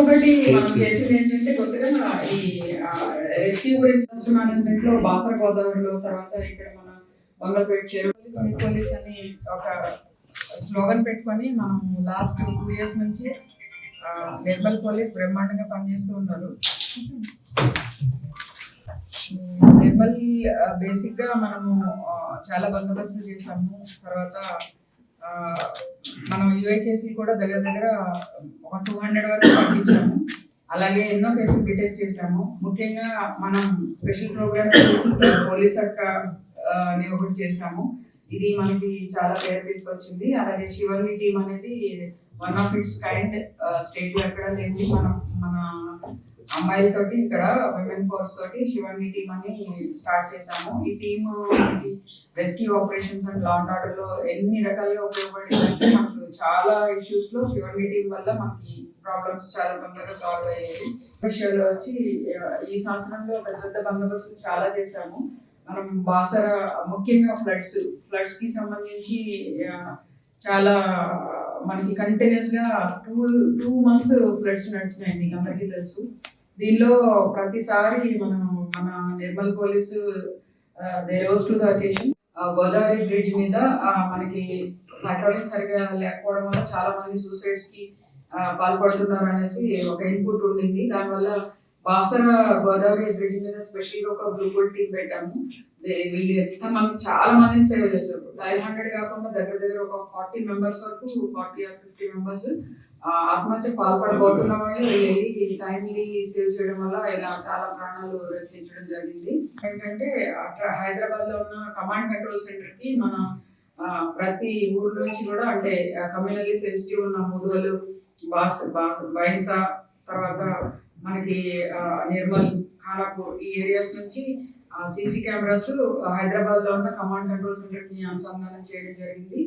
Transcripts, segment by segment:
ఇంకొకటి మనం చేసేది ఏంటంటే కొత్తగా ఈ రెస్క్యూ గురించి మేనేజ్మెంట్ లో బాసర గోదావరిలో, తర్వాత ఇక్కడ మన బంగళపేట చెరువు పోలీస్ అని ఒక స్లోగన్ పెట్టుకొని మనం లాస్ట్ 2 years నుంచి నిర్మల్ పోలీస్ బ్రహ్మాండంగా పనిచేస్తూ ఉన్నారు. నిర్మల్ బేసిక్ గా మనము చాలా బందోబస్తు చేసాము. తర్వాత మనం యూఏ కేసులు కూడా దగ్గర ఒక 200 వరకు పంపించాము. అలాగే ఎన్నో కేసులు డిటెక్ట్ చేసాము. ముఖ్యంగా మనం స్పెషల్ ప్రోగ్రామ్ పోలీస్ అక్క అని ఒకటి చేసాము. ఇది మనకి చాలా పేరు తీసుకొచ్చింది. అలాగే శివని టీం అనేది one of it's kind, state లో ఎక్కడ లేదు. మన అమ్మాయిలతోటి ఇక్కడ విమెన్ ఫోర్స్ తోటి శివని టీం అని స్టార్ట్ చేసాము. ఈ team rescue operations and law and order లో ఎన్ని రకాలుగా ఉపయోగపడిందంటే మనకు చాలా ఇష్యూస్ లో శివని టీం వల్ల మనకి ప్రాబ్లమ్స్ చాలా తొందరగా సాల్వ్ అయ్యాయి. విషయాల్లో వచ్చి ఈ సంవత్సరంలో పెద్ద బందోబస్తు చాలా చేశాము. మనం బాసర ముఖ్యంగా ఫ్లడ్స్ కి సంబంధించి చాలా మనకి కంటిన్యూస్ గా 2 months ఫ్లడ్స్ నడిచినాయి, మీకు అందరికీ తెలుసు. దీనిలో ప్రతిసారి మన Nirmal police they rose to the occasion. Godavari bridge మీద మనకి పెట్రోలింగ్ సరిగా లేకపోవడం వల్ల చాలా మంది సూసైడ్స్ కి పాల్పడుతున్నారు అనేసి ఒక ఇన్పుట్ ఉండింది. దానివల్ల బాసర గోదావరి బ్రిడ్జ్ మీద స్పెషల్ గా ఒక గ్రూప్ టీం పెట్టాము. వీళ్ళు ఎంతమంది చాలా మందిని సేవ్ చేశారు. 900 కాకుండా దగ్గర ఒక 40 members వరకు, 40 or 50 members ఆత్మహత్య పాల్పడబోతున్న వాళ్ళు వెళ్ళి టైమ్లీ సేవ్ చేయడం వల్ల ఇలా చాలా ప్రాణాలు రక్షించడం జరిగింది. ఏంటంటే హైదరాబాద్ లో ఉన్న కమాండ్ కంట్రోల్ సెంటర్ కి మన ప్రతి ఊరు నుంచి కూడా, అంటే కమ్యూనల్లీ సెన్సిటివ్ ఉన్న ముడువలు, బైన్సా, తర్వాత మనకి నిర్మల్, ఖానాపూర్ ఈ ఏరియాస్ నుంచి సీసీ కెమెరాస్ హైదరాబాద్ లో ఉన్న కమాండ్ కంట్రోల్ సెంటర్ కి అనుసంధానం చేయడం జరిగింది.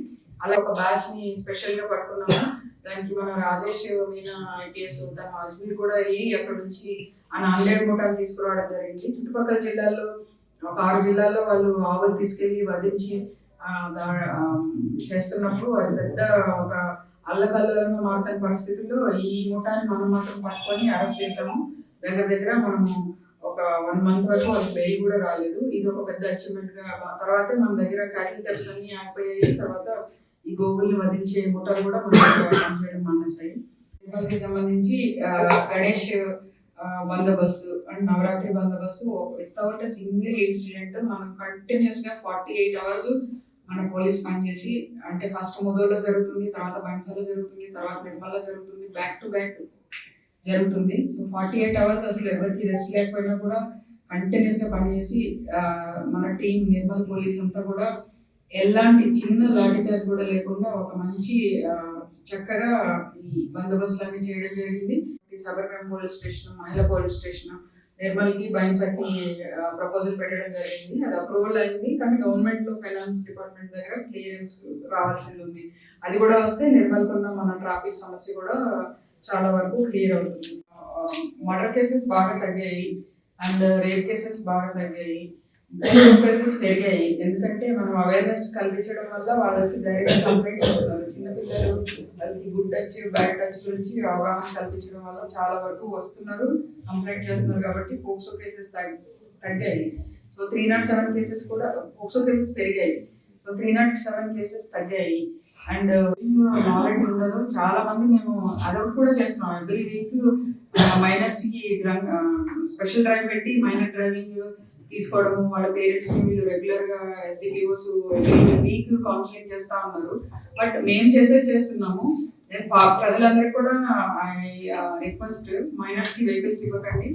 అలా ఒక బ్యాచ్ ని స్పెషల్ గా పట్టుకున్నాము. దానికి మన రాజేష్ మీనా ఐపీఎస్ తన అజ్మీర్ కూడా వెళ్ళి అక్కడ నుంచి ఆ 4 మూటలు తీసుకురావడం జరిగింది. చుట్టుపక్కల జిల్లాల్లో ఒక 6 జిల్లాల్లో వాళ్ళు ఆవులు తీసుకెళ్లి వధించి చేస్తున్నప్పుడు అది పెద్ద ఒక అల్లకల్లోలంగా మారుతున్న పరిస్థితుల్లో ఈ ముఠాన్ని మనం మాత్రం పట్టుకొని అరెస్ట్ చేసాము. దగ్గర మనము ఒక 1 month వరకు వాళ్ళకి బెయిల్ కూడా రాలేదు. ఇది ఒక పెద్ద అచీవ్మెంట్ గా. తర్వాత మన దగ్గర క్యాటిల్ థెఫ్ట్స్ అన్ని ఆగిపోయాయి. తర్వాత ఈ గోవుల్ని వధించే ముఠాలు కూడా మనం చేయడం మానేసాయి. దీపావళికి సంబంధించి గణేష్ బందోబస్తు అండ్ నవరాత్రి బందోబస్తు వితౌట్ సింగిల్ ఇన్సిడెంట్ మనం కంటిన్యూస్ గా 48 hours మన పోలీస్ పనిచేసి, అంటే ఫస్ట్ ముదోలో జరుగుతుంది, తర్వాత బైన్సాలో జరుగుతుంది, తర్వాత నిర్మల్లో జరుగుతుంది, బ్యాక్ టు బ్యాక్ జరుగుతుంది. సో 48 hours అసలు ఎవరికి రెస్ట్ లేకపోయినా కూడా కంటిన్యూస్ గా పనిచేసి మన టీం నిర్మల్ పోలీస్ అంతా కూడా ఎలాంటి చిన్న లాఠీ చార్జ్ కూడా లేకుండా ఒక మంచి చక్కగా ఈ బందోబస్తులన్నీ చేయడం జరిగింది. సబర్మన్ పోలీస్ స్టేషన్, మహిళా పోలీస్ స్టేషన్, నిర్మల్ కి బైన్సాకి ప్రపోజల్ పెట్టడం జరిగింది. అది అప్రూవల్ అయింది. కానీ గవర్నమెంట్ లో ఫైనాన్స్ డిపార్ట్మెంట్ దగ్గర క్లియరెన్స్ రావాల్సింది ఉంది. అది కూడా వస్తే నిర్మల్ కున్న మన ట్రాఫిక్ సమస్య కూడా చాలా వరకు క్లియర్ అవుతుంది. మర్డర్ కేసెస్ బాగా తగ్గాయి అండ్ రేప్ కేసెస్ బాగా తగ్గాయి, కేసెస్ పెరిగాయి. ఎందుకంటే మనం అవేర్నెస్ కల్పించడం వల్ల వాళ్ళు వచ్చి డైరెక్ట్ కంప్లైంట్ చేస్తున్నారు. చిన్నపిల్లలు వాళ్ళకి గుడ్ టచ్, బ్యాడ్ టచ్ గురించి అవగాహన కల్పించడం వల్ల చాలా వరకు వస్తున్నారు, కంప్లైంట్ చేస్తున్నారు. కాబట్టి పోక్సో కేసెస్ తగ్గాయి. సో 307 కేసెస్ కూడా, పోక్సో కేసెస్ పెరిగాయి. సో 307 కేసెస్ తగ్గాయి. అండ్ నాలెడ్జ్ ఉండదు చాలా మంది. మేము అదొకటి కూడా చేస్తున్నాం. ఎవ్రీ వీక్ మైనర్స్ కి స్పెషల్ డ్రైవ్ పెట్టి మైనర్ డ్రైవింగ్ తీసుకోవడము, వాళ్ళ పేరెంట్స్ ని వీళ్ళు రెగ్యులర్ గా ఎస్డిపిఓస్ వీక్ కౌన్సిలింగ్ చేస్తా ఉన్నారు. బట్ మేము చేస్తున్నాము. నేను ప్రజలందరికీ కూడా రిక్వెస్ట్, మైనర్స్ కి వెహికల్స్ ఇవ్వకండి.